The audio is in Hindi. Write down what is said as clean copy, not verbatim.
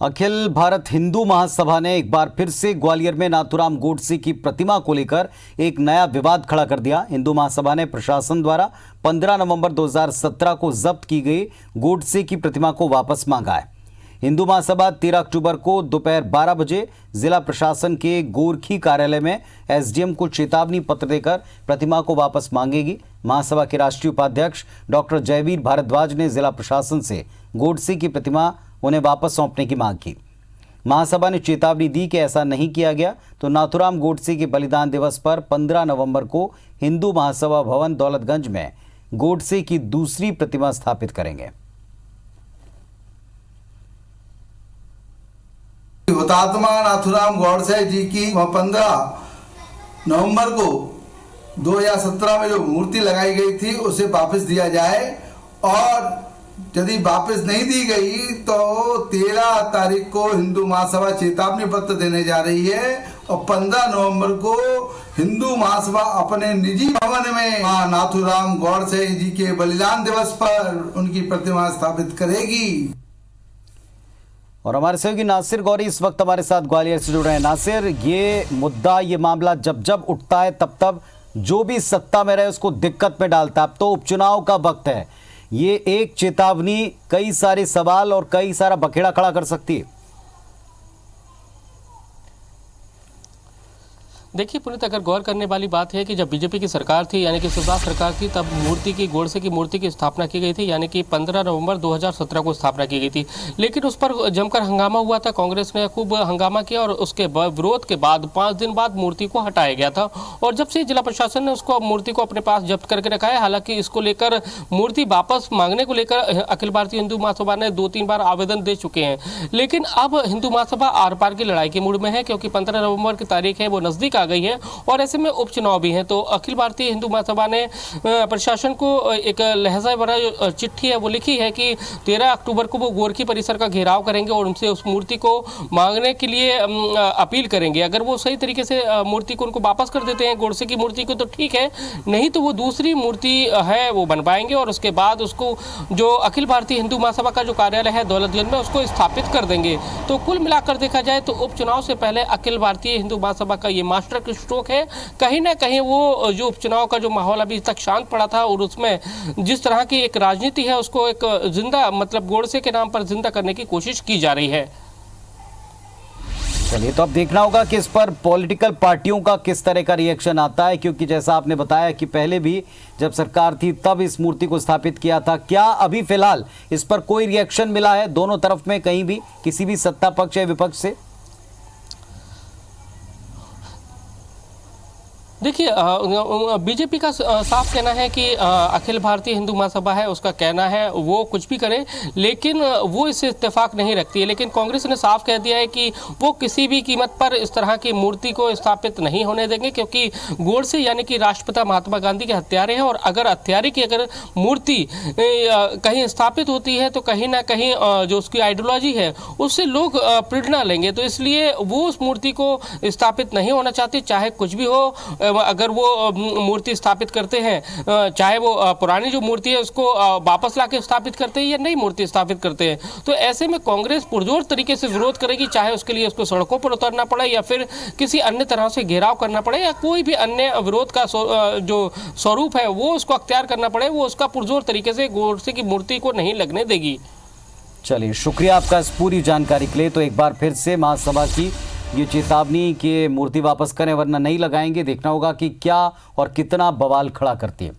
अखिल भारत हिंदू महासभा ने एक बार फिर से ग्वालियर में नाथूराम गोडसे की प्रतिमा को लेकर एक नया विवाद खड़ा कर दिया। हिंदू महासभा ने प्रशासन द्वारा 15 नवंबर 2017 को जब्त की गई गोडसे की प्रतिमा को वापस मांगा है। हिंदू महासभा 13 अक्टूबर को दोपहर 12 बजे जिला प्रशासन के गोरखी कार्यालय में एसडीएम को चेतावनी पत्र देकर प्रतिमा को वापस मांगेगी। महासभा के राष्ट्रीय उपाध्यक्ष डॉक्टर जयवीर भारद्वाज ने जिला प्रशासन से गोडसे की प्रतिमा उन्हें वापस सौंपने की मांग की। महासभा ने चेतावनी दी कि ऐसा नहीं किया गया तो नाथूराम गोडसे के बलिदान दिवस पर 15 नवंबर को हिंदू महासभा भवन दौलतगंज में गोडसे की दूसरी प्रतिमा स्थापित करेंगे। हुतात्मा नाथूराम गोडसे जी की 15 नवंबर को 2017 में जो मूर्ति लगाई गई थी उसे वापस दिया जाए, और यदि वापस नहीं दी गई तो 13 तारीख को हिंदू महासभा चेतावनी पत्र देने जा रही है, और 15 नवंबर को हिंदू महासभा अपने निजी भवन में नाथूराम गोडसे जी के बलिदान दिवस पर उनकी प्रतिमा स्थापित करेगी। और हमारे सहयोगी नासिर गौरी इस वक्त हमारे साथ ग्वालियर से जुड़ रहे हैं। नासिर, ये मुद्दा, ये मामला जब जब उठता है तब तब जो भी सत्ता में रहे उसको दिक्कत में डालता है। अब तो उपचुनाव का वक्त है, ये एक चेतावनी कई सारे सवाल और कई सारा बखेड़ा खड़ा कर सकती है। देखिए पुनीत, अगर गौर करने वाली बात है कि जब बीजेपी की सरकार थी, यानी कि सुभाष सरकार थी, तब गोडसे की मूर्ति की स्थापना की गई थी, यानी कि 15 नवंबर 2017 को स्थापना की गई थी। लेकिन उस पर जमकर हंगामा हुआ था, कांग्रेस ने खूब हंगामा किया और उसके विरोध के बाद 5 दिन बाद मूर्ति को हटाया गया था। और जब से जिला प्रशासन ने उसको मूर्ति को अपने पास जब्त करके रखा है, हालांकि इसको लेकर मूर्ति वापस मांगने को लेकर अखिल भारतीय हिंदू महासभा ने 2-3 बार आवेदन दे चुके हैं। लेकिन अब हिंदू महासभा आर पार की लड़ाई के मूड में है, क्योंकि 15 नवंबर की तारीख है वो नजदीक गई है और ऐसे में उपचुनाव भी है। तो अखिल भारतीय हिंदू महासभा ने प्रशासन को एक लहजा भरा जो चिट्ठी है वो लिखी है कि 13 अक्टूबर को वो गोरखी परिसर का घेराव करेंगे और उनसे उस मूर्ति को मांगने के लिए अपील करेंगे। अगर वो सही तरीके से मूर्ति को उनको वापस कर देते हैं, गोडसे की मूर्ति को, तो ठीक है, नहीं तो वो दूसरी मूर्ति है वो बनवाएंगे और उसके बाद उसको जो अखिल भारतीय हिंदू महासभा का जो कार्यालय है दौलतगंज में उसको स्थापित कर देंगे। तो कुल मिलाकर देखा जाए तो उपचुनाव से पहले अखिल भारतीय हिंदू महासभा का ये मास्टर स्ट्रोक है। कहीं ना कहीं वो जो उपचुनाव का जो माहौल अभी तक शांत पड़ा था और उसमें जिस तरह की एक राजनीति है उसको एक जिंदा, मतलब गोडसे के नाम पर जिंदा करने की कोशिश की जा रही है। चलिए, तो अब देखना होगा कि इस पर पॉलिटिकल पार्टियों का किस तरह का रिएक्शन आता है, क्योंकि जैसा आपने बताया कि पहले भी जब सरकार थी तब इस मूर्ति को स्थापित किया था। क्या अभी फिलहाल इस पर कोई रिएक्शन मिला है दोनों तरफ में, कहीं भी, किसी भी सत्ता पक्ष या विपक्ष से? देखिए, बीजेपी का साफ कहना है कि अखिल भारतीय हिंदू महासभा है, उसका कहना है वो कुछ भी करे, लेकिन वो इससे इत्तेफाक नहीं रखती है। लेकिन कांग्रेस ने साफ कह दिया है कि वो किसी भी कीमत पर इस तरह की मूर्ति को स्थापित नहीं होने देंगे, क्योंकि गोडसे यानी कि राष्ट्रपिता महात्मा गांधी के हत्यारे हैं, और अगर हत्यारे की अगर मूर्ति कहीं स्थापित होती है तो कहीं ना कहीं जो उसकी आइडियोलॉजी है उससे लोग प्रेरणा लेंगे। तो इसलिए वो उस मूर्ति को स्थापित नहीं होना चाहते, चाहे कुछ भी हो। अगर वो मूर्ति स्थापित करते हैं, चाहे वो पुरानी जो मूर्ति है उसको वापस लाके स्थापित करते हैं या नई मूर्ति स्थापित करते हैं, तो ऐसे में कांग्रेस पुरजोर तरीके से विरोध करेगी, चाहे उसके लिए उसको सड़कों पर उतरना पड़े या फिर किसी अन्य तरह से घेराव करना पड़े या कोई भी अन्य विरोध का जो स्वरूप है वो उसको अख्तियार करना पड़े, वो उसका पुरजोर तरीके से गोडसे की मूर्ति को नहीं लगने देगी। चलिए, शुक्रिया आपका इस पूरी जानकारी के लिए। तो एक बार फिर से महासभा की ये चेतावनी कि मूर्ति वापस करें वरना नहीं लगाएंगे। देखना होगा कि क्या और कितना बवाल खड़ा करती है।